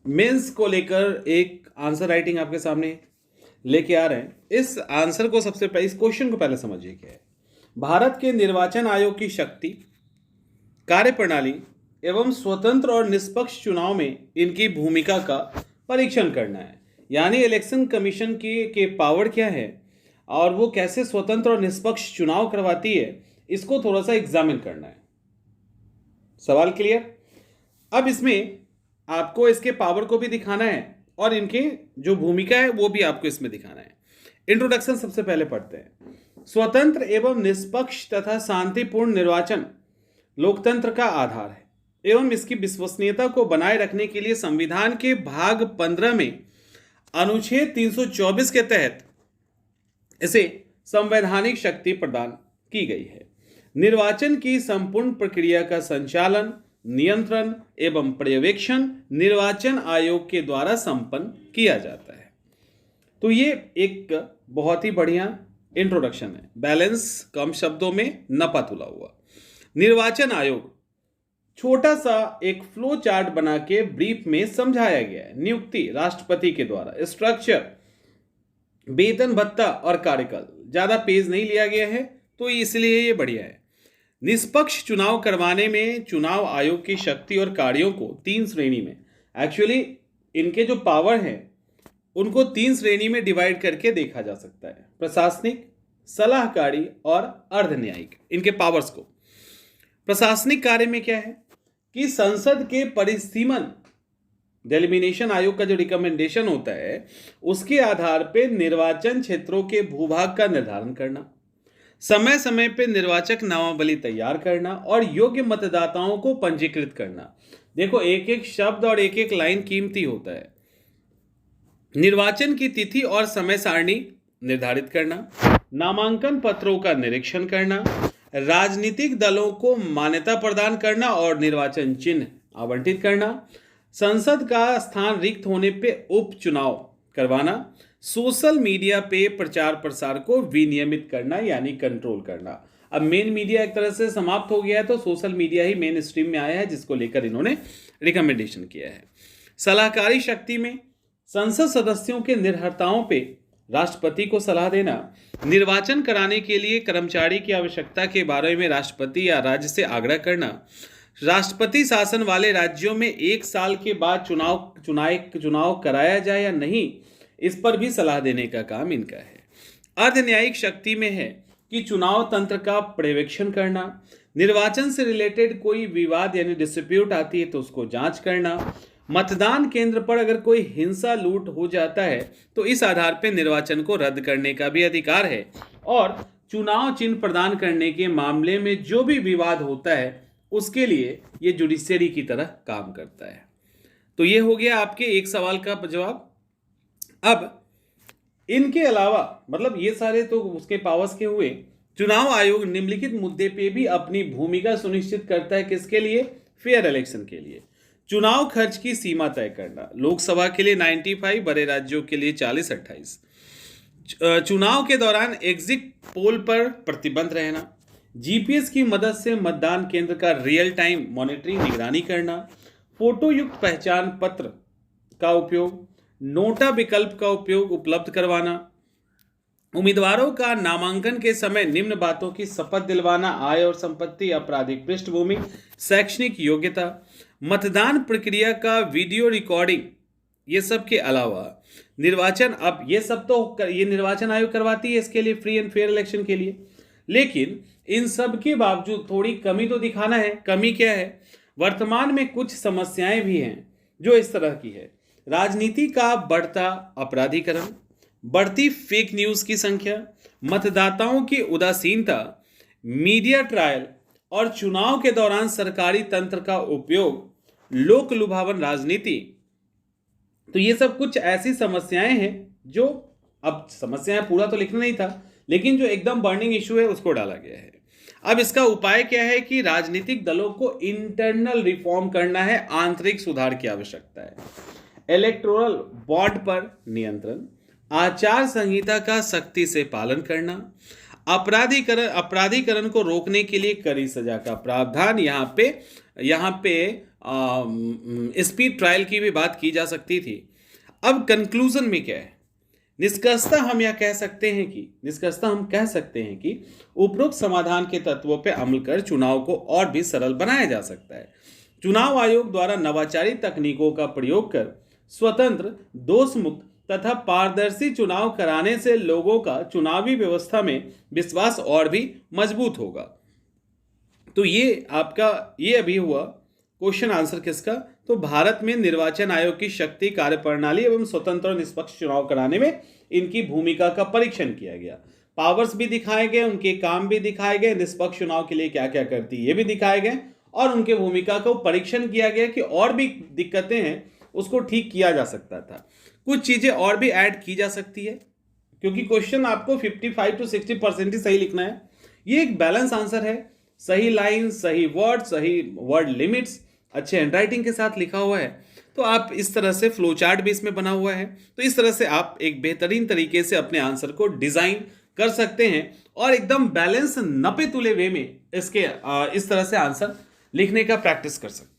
Mains को लेकर एक आंसर राइटिंग आपके सामने लेके आ रहे हैं। इस आंसर को सबसे पहले, इस क्वेश्चन को पहले समझिए क्या है। भारत के निर्वाचन आयोग की शक्ति, कार्यप्रणाली एवं स्वतंत्र और निष्पक्ष चुनाव में इनकी भूमिका का परीक्षण करना है। यानी इलेक्शन कमीशन के पावर क्या है और वो कैसे स्वतंत्र और निष्पक्ष चुनाव करवाती है, इसको थोड़ा सा एग्जामिन करना है। सवाल क्लियर? अब इसमें आपको इसके पावर को भी दिखाना है और इनकी जो भूमिका है वो भी आपको इसमें दिखाना है। इंट्रोडक्शन सबसे पहले पढ़ते हैं। स्वतंत्र एवं निष्पक्ष तथा शांतिपूर्ण निर्वाचन लोकतंत्र का आधार है एवं इसकी विश्वसनीयता को बनाए रखने के लिए संविधान के भाग 15 में अनुच्छेद 324 के तहत इसे संवैधानिक शक्ति प्रदान की गई है। निर्वाचन की संपूर्ण प्रक्रिया का संचालन, नियंत्रण एवं पर्यवेक्षण निर्वाचन आयोग के द्वारा संपन्न किया जाता है। तो ये एक बहुत ही बढ़िया इंट्रोडक्शन है, बैलेंस कम शब्दों में नपा तुला हुआ। निर्वाचन आयोग छोटा सा एक फ्लो चार्ट बना के ब्रीफ में समझाया गया है। नियुक्ति राष्ट्रपति के द्वारा, स्ट्रक्चर, वेतन भत्ता और कार्यकाल। ज्यादा पेज नहीं लिया गया है तो इसलिए ये बढ़िया है। निष्पक्ष चुनाव करवाने में चुनाव आयोग की शक्ति और कार्यों को 3 श्रेणी में, एक्चुअली इनके जो पावर हैं उनको 3 श्रेणी में डिवाइड करके देखा जा सकता है। प्रशासनिक, सलाहकारी और अर्धन्यायिक, इनके पावर्स को। प्रशासनिक कार्य में क्या है कि संसद के परिसीमन, डेलिमिनेशन आयोग का जो रिकमेंडेशन होता है उसके आधार पर निर्वाचन क्षेत्रों के भूभाग का निर्धारण करना, समय समय पर निर्वाचक नामावली तैयार करना और योग्य मतदाताओं को पंजीकृत करना। देखो, एक एक शब्द और एक एक लाइन कीमती होता है। निर्वाचन की तिथि और समय सारणी निर्धारित करना, नामांकन पत्रों का निरीक्षण करना, राजनीतिक दलों को मान्यता प्रदान करना और निर्वाचन चिन्ह आवंटित करना, संसद का स्थान रिक्त होने पे उपचुनाव करवाना, सोशल मीडिया पे प्रचार प्रसार को विनियमित करना यानी कंट्रोल करना। अब मेन मीडिया एक तरह से समाप्त हो गया है तो सोशल मीडिया ही मेन स्ट्रीम में आया है, जिसको लेकर इन्होंने रिकमेंडेशन किया है। सलाहकारी शक्ति में संसद सदस्यों के निर्भरताओं पे राष्ट्रपति को सलाह देना, निर्वाचन कराने के लिए कर्मचारी की आवश्यकता के बारे में राष्ट्रपति या राज्य से आग्रह करना, राष्ट्रपति शासन वाले राज्यों में 1 साल के बाद चुनाव कराया जाए या नहीं, इस पर भी सलाह देने का काम इनका है। अर्धन्यायिक शक्ति में है कि चुनाव तंत्र का पर्यवेक्षण करना, निर्वाचन से रिलेटेड कोई विवाद यानी डिस्प्यूट आती है तो उसको जांच करना, मतदान केंद्र पर अगर कोई हिंसा लूट हो जाता है तो इस आधार पर निर्वाचन को रद्द करने का भी अधिकार है, और चुनाव चिन्ह प्रदान करने के मामले में जो भी विवाद होता है उसके लिए ये जुडिशरी की तरह काम करता है। तो ये हो गया आपके एक सवाल का जवाब। अब इनके अलावा, मतलब ये सारे तो उसके पावर्स के हुए, चुनाव आयोग निम्नलिखित मुद्दे पे भी अपनी भूमिका सुनिश्चित करता है। किसके लिए? फेयर इलेक्शन के लिए। चुनाव खर्च की सीमा तय करना, लोकसभा के लिए 95, बड़े राज्यों के लिए 40-28। चुनाव के दौरान एग्जिट पोल पर प्रतिबंध रहना, जीपीएस की मदद से मतदान केंद्र का रियल टाइम मॉनिटरिंग निगरानी करना, फोटो युक्त पहचान पत्र का उपयोग, नोटा विकल्प का उपयोग उपलब्ध करवाना, उम्मीदवारों का नामांकन के समय निम्न बातों की शपथ दिलवाना: आय और संपत्ति, आपराधिक पृष्ठभूमि, शैक्षणिक योग्यता, मतदान प्रक्रिया का वीडियो रिकॉर्डिंग। ये सब के अलावा निर्वाचन, अब ये सब तो ये निर्वाचन आयोग करवाती है इसके लिए, फ्री एंड फेयर इलेक्शन के लिए, लेकिन इन सब के बावजूद थोड़ी कमी तो दिखाना है। कमी क्या है? वर्तमान में कुछ समस्याएं भी हैं जो इस तरह की है। राजनीति का बढ़ता अपराधीकरण, बढ़ती फेक न्यूज़ की संख्या, मतदाताओं की उदासीनता, मीडिया ट्रायल और चुनाव के दौरान सरकारी तंत्र का उपयोग, लोक लुभावन राजनीति। तो ये सब कुछ ऐसी समस्याएं हैं जो, अब समस्याएं पूरा तो लिखना नहीं था, लेकिन जो एकदम बर्निंग इशू है उसको डाला गया है। अब इसका उपाय क्या है कि राजनीतिक दलों को इंटरनल रिफॉर्म करना है, आंतरिक सुधार की आवश्यकता है। इलेक्टोरल बॉन्ड पर नियंत्रण, आचार संहिता का सख्ती से पालन करना, अपराधीकरण को रोकने के लिए कड़ी सजा का प्रावधान। यहाँ पे स्पीड ट्रायल की भी बात की जा सकती थी। अब कंक्लूजन में क्या है, निष्कर्षतः हम कह सकते हैं कि उपरोक्त समाधान के तत्वों पर अमल कर चुनाव को और भी सरल बनाया जा सकता है। चुनाव आयोग द्वारा नवाचारी तकनीकों का प्रयोग कर स्वतंत्र, दोष मुक्त तथा पारदर्शी चुनाव कराने से लोगों का चुनावी व्यवस्था में विश्वास और भी मजबूत होगा। तो ये अभी हुआ क्वेश्चन आंसर किसका, तो भारत में निर्वाचन आयोग की शक्ति, कार्यप्रणाली एवं स्वतंत्र और निष्पक्ष चुनाव कराने में इनकी भूमिका का परीक्षण किया गया। पावर्स भी दिखाए गए, उनके काम भी दिखाए गए, निष्पक्ष चुनाव के लिए क्या क्या करती है ये भी दिखाए गए, और उनके भूमिका को परीक्षण किया गया कि और भी दिक्कतें हैं उसको ठीक किया जा सकता था, कुछ चीजें और भी ऐड की जा सकती है, क्योंकि क्वेश्चन आपको 55 to 60% ही सही लिखना है। ये एक बैलेंस आंसर है, सही लाइन, सही वर्ड लिमिट्स, अच्छे हैंडराइटिंग के साथ लिखा हुआ है। तो आप इस तरह से फ्लो चार्ट भी इसमें बना हुआ है, तो इस तरह से आप एक बेहतरीन तरीके से अपने आंसर को डिजाइन कर सकते हैं और एकदम बैलेंस नपे तुले वे में इसके इस तरह से आंसर लिखने का प्रैक्टिस कर सकते हैं।